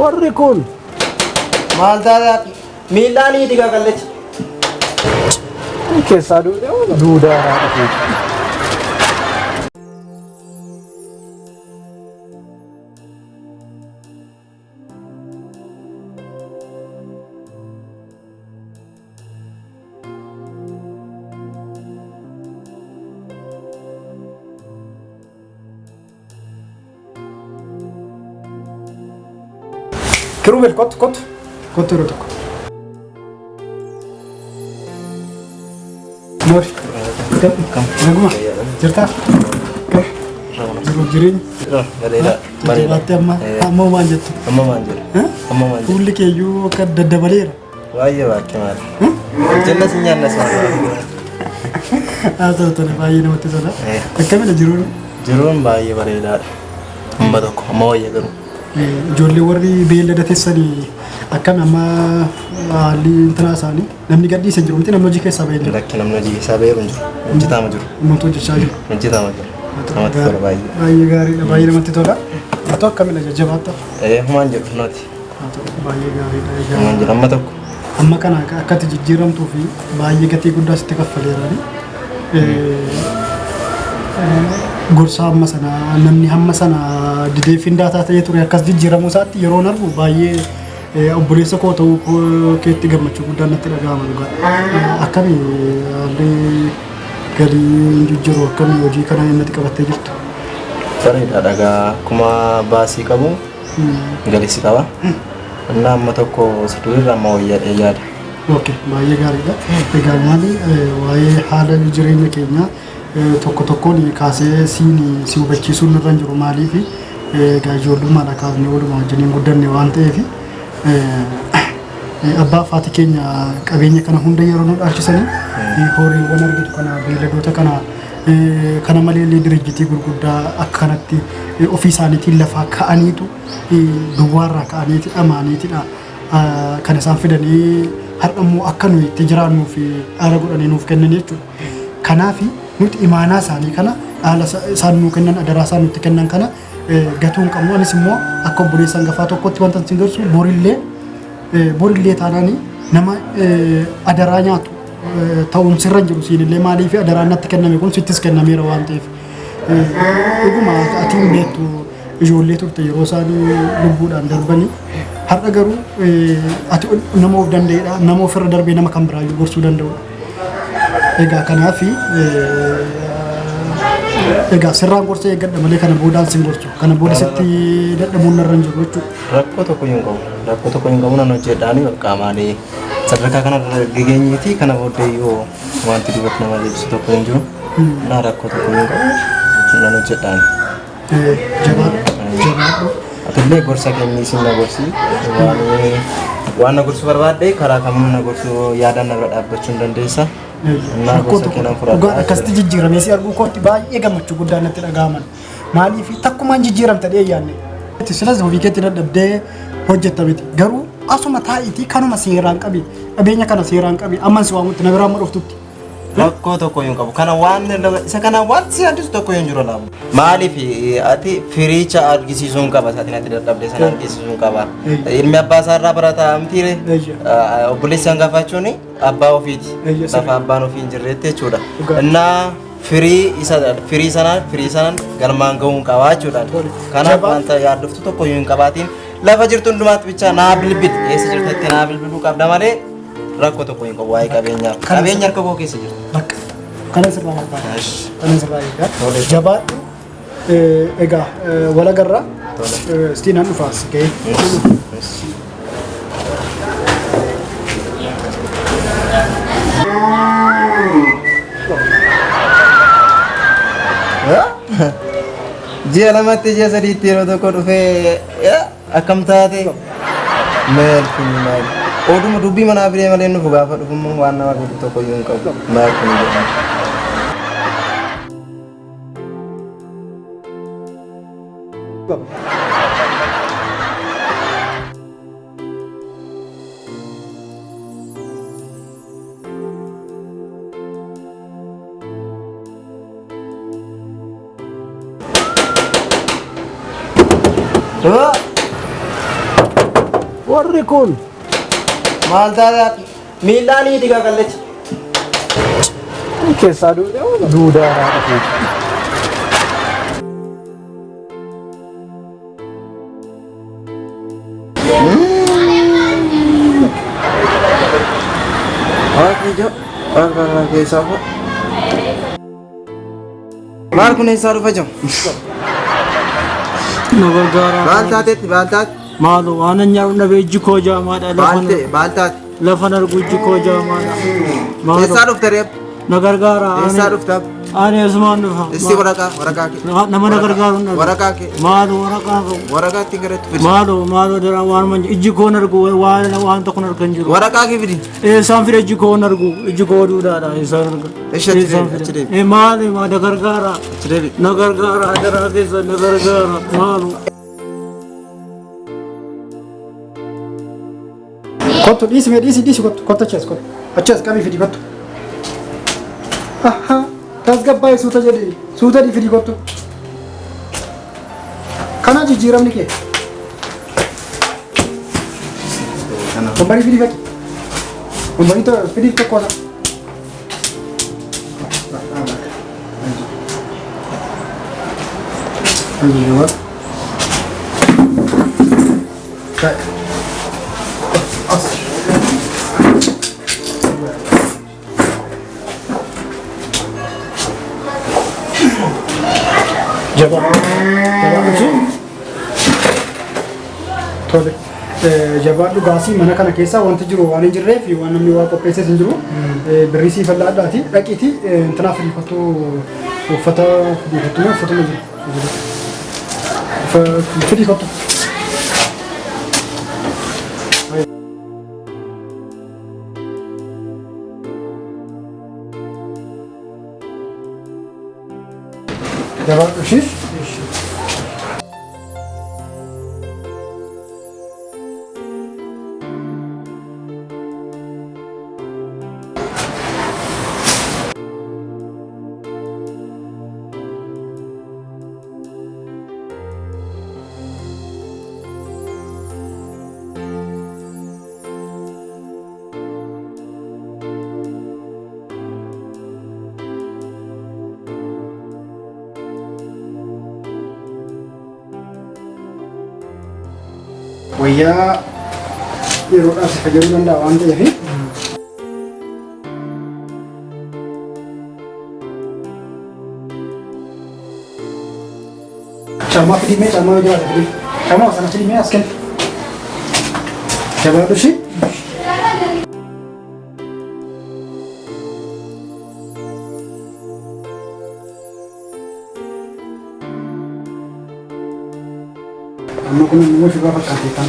warri kun maal ta'a miilaanii digaa kallecha keessaa duudaa haadha Kerubel kot rotok. Mor. Kam. Naguma. Cerita. Kam. Jirin. Badhaadhaa. Amma manjat. Fulli keeyyuu akka daddabaleera. Baay'ee baakee maali? Jenna si nyaanna sana. Tole baay'ee namatti tola. Akkamidha jiruun? Jiruun baay'ee bareedaadha. Amma tokko amma wayya garuu. Ijoollee warri beellada teessanii akkam amma haalli intanaa isaanii namni gadhiisa jiru miti namni hojii keessaa bahee jiru. Lakki namni hojii keessaa bahee jiru. Hojjetaama jiru. Uummata hojjechaa jiru. Hojjetaama jiru. Namatti tola baay'ee. Baay'ee gaariidha. Baay'ee namatti tola. Atoo akkamidha jajjabaatta? Humaan jedhu naati. Baay'ee gaariidha. Humaan jedhu amma tokko. Amma kana akkatti jijjiiramtuu fi baay'ee gatii guddaa sitti kaffaleerani. Gorsa amma sana namni hamma sana didee findaataa ta'ee ture akkas jijjiiramuu isaatti yeroo narbu baay'ee obboleessa koo ta'uu keetti gammachuu guddaan natti dhaga'ama dhugaa. Akkamii haalli galii jijjiiruu akkamii hojii kana innatti qabattee jirtu? Bareeda dhagaa akkuma baasii qabu galisi qaba. Innaa amma tokko siduurra amma wayyaadhee yaada. Baay'ee gaariidha. Egaa maali waa'ee haala jireenya keenyaa tokko tokkoon kaasee si hubachiisuun irra jiru maaliif ijoollummaadha kaafnee walumaa wajjiniin guddanne waan ta'eef abbaa fi haati keenya qabeenya kana hunda yeroo nu dhaalchisanii horiiwwan argitu kana beelladoota kana malee dirijjitii gurguddaa akka kanatti ofii isaaniitiin lafaa ka'aniitu duwwaarraa ka'aniiti dhamaaniitidha kan isaan fidanii har'ammoo akka nuyi itti jiraannuu fi dhaala godhanii nuuf kennan jechuudha. Kanaaf nuti imaanaa isaanii kana dhaala isaan nuu kennan adaraa isaan nutti kennan kana gatuun qabnu. Anis immoo akka obboleessa hangafaa tokkotti wanta isin gorsu borillee taanaan nama adaraa nyaatu ta'uun sirra jiru siinillee maaliif adaraan natti kenname kun sittis kennameera waan ta'eef. Dhuguma atiin beektu ijoollee turte yeroo isaan lubbuudhaan darbanii har'a garuu ati nama of danda'eedha nama ofirra darbee nama kan biraayyuu gorsuu danda'udha. Egaa kanaaf egaa sirraan gorsee eeggadha malee kana boodaan sin gorsu kana booda sitti dadhabuun narra hin jiru jechuudha. Rakkoo tokko hin qabu. Rakkoo tokko hin qabu nan hojjedhaanii qaamaalee sadarkaa kanarra gageenyeeti kana booddee yoo wanti dubatti nama deebisu tokko hin jiru. Naa rakkoo tokko hin qabu nan hojjedhaanii. Jabaadhu. Atillee gorsa kennii sin na gorsi waan na gorsu barbaadde karaa kamiin na gorsu yaadaan na bira dhaabbachuu hin dandeessa. Akkasitti jijjiiramee si arguu kootti baay'ee gammachuu guddaa natti dhaga'aman. Maaliif takkumaan jijjiiramta dhee yaadne. Silas ofii keetti dadhabdee hojjetta miti. Garuu asuma taa'itii kanuma seeraan qabi. Qabeenya kana seeraan qabi. Amman si waamutti na biraa dhuftutti. Rakkoo tokko hin qabu. Kana waan isa kana waan si addisu tokko hin jiru laabu. Maaliif ati firiicha argisiisuun qaba saatiin ati dadhabdee sana argisiisuun qaba. Ilmi abbaa isaarraa barataa mitiire obboleessi hangafaachuun abbaa ofiiti. Lafa abbaan ofii hin jirreetti jechuudha. Innaa firii sanaan galmaan ga'uun qabaa jechuudha. Kanaaf wanta yaaddoftu tokko hin qabaatiin lafa jirtu hundumaatti bichaa naa bilbil eessa jirtetti naa bilbiluu qabda malee rakkoo tokko hin qabu waa'ee qabeenyaaf. Qabeenya harka koo keessa jirtu. Bakka kana sirraa barbaada. Kana sirraa eegaa. Jabaadhu. Egaa wal agarra. Stiin dhufaas ga'ee. Ji'a lamatti ji'a sadiitti yeroo tokko dhufee akkam taate maal oduma dubbii manaa biree malee nuuf gaafa dhufummoo waan nama godhu tokko iyyuu hin qabu maal kun jedhama. Warri kun maal taate miilaanii digaa qallecha. keessaa duudaa haadha. Maal kun eessaa dhufa jiru? Na gargaara. Maal taateetti maal taate? Maaloo waan nyaannu dhabee ijji koo jaamaadha. Maal taate? Lafa nargu ijji koo jaamaadha. Eessaa dhufte reef? Na gargaara. Eessaa dhufta? Ani asumaan dhufa. Isti waraqaa kee. Nama na gargaaru na. Waraqaa kee. Maaloo waraqaa koo. Waraqaa ittiin gareetti fidi. Maaloo dara waan manji ijji koo nargu waan tokko nargan jiru. Waraqaa kee fidi. Eessaan fide ijji koo nargu ijji koo duudhaadha eessaan narga. Achi deebi. Maali na gargaara. Achi deebi. Na gargaara dara keessa na gargaara maaloo. Kottu dhiisi kottu achi qabii fidi kottu. Aha tasgabbaa'ee suuta fidi kottu. Kana jijjiiramni kee. Wambarii fidi fadi. Wambarii fidi tokkoodha. Ayyoo. Jabaan dhugaasii mana kana keessaa wanti jiru waan hin jirreef waan namni waa qopheesses hin jiru. Birrii sii fal'aadhaati dhaqiitii intanaaf uffata uffatuma jiru. Fidii kottu. Jabaan dhushiis. Wayyaa yeroodhaaf si fayyaduu danda'a waan ta'eef caammaa fidimee caammaa yoo jiraate fidii caammaa sana fidimee as kenna jabaadhu ishii amma kun immoo shubaa fakkaatee kan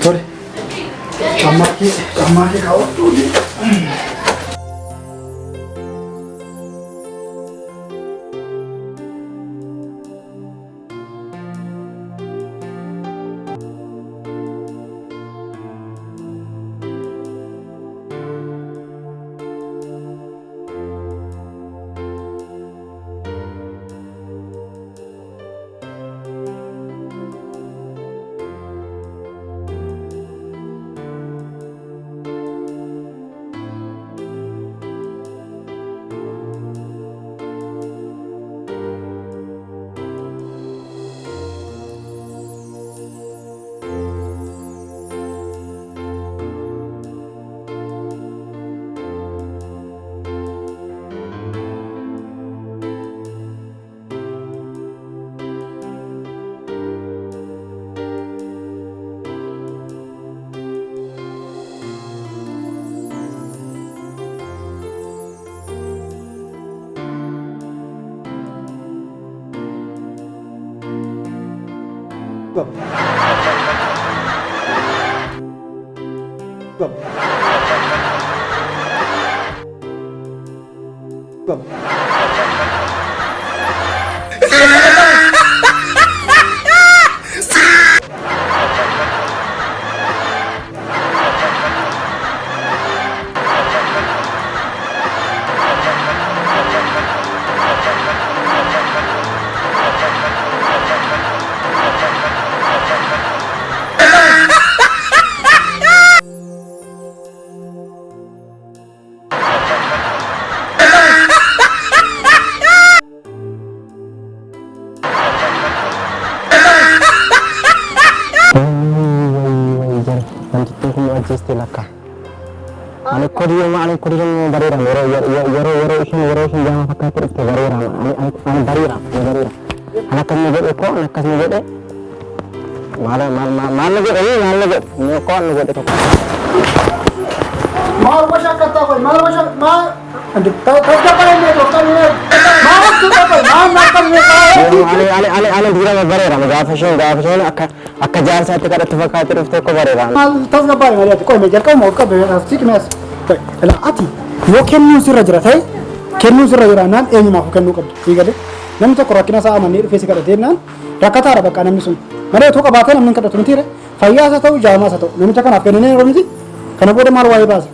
tole caammaa kee kaawwadhu. Ani kodiyo barira yoro ishin jama fakati ifte barira ani barira ana kan ngode ko ana kan ngode mala ngode ni ko ngode to mal basha kata ko mal basha ma ande ta pare me to ta ne ma to ta ma na kan ne ale dira barira gafasho akka jaar saate kada fakati ifte ko barira mal tas ga bare mali ko me jar ko mo ka be sik mes la ati yo kennu sirra jira tay kennu sirra jira nan enyu ma ko kennu qabdu sigade namni tokko rakkina saa amanni dhufee si kadhatee naan rakkataadha bakka namni sun malee tokko baatee namni kadhatu miti fayyaasa ta'u jaamaasa ta'u namicha kanaaf kennanii yeroo miti kana booda maal waa'ee baasa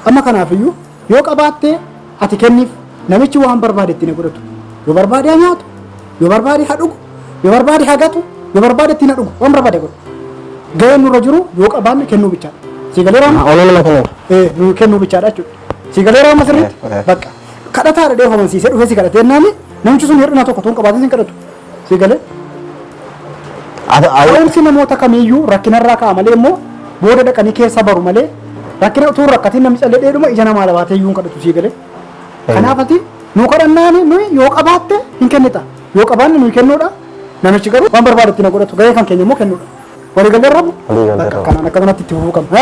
amma kanaaf iyyuu yoo qabaattee ati kenniif namichi waan barbaade ittiin godhatu yoo barbaade haa nyaatu yoo barbaade haa dhugu yoo barbaade haa gatu yoo barbaade ittiin haa dhugu waan barbaade godhu gaheen nurra jiru yoo qabaanne kennuu bichaadha siigalee raama nu kennuu bichaadha jechuudha siigalee raama sirriitti bakka kadhataadha dhee homansiisee dhufee si kadhatee naani namichi sun hir'ina tokko tuun qabaatee sin kadhatu siigalee awwaalsi namoota kamiiyyuu rakkinarraa ka'a malee immoo booda dhaqanii keessa baru malee rakkina utuu rakkatiin namni callee dheedhuma ija namaa labaatee iyyuu hin kadhatu siigalee kanaaf ati nuu kadhannaani nuyi yoo qabaatte hin kennita yoo qabaanne nuyi kennuudha namichi garuu waan barbaade ittiin godhatu gahee kan keenya immoo kennuudha waliigallee rabu kanaan akkanatti itti fufuu qabna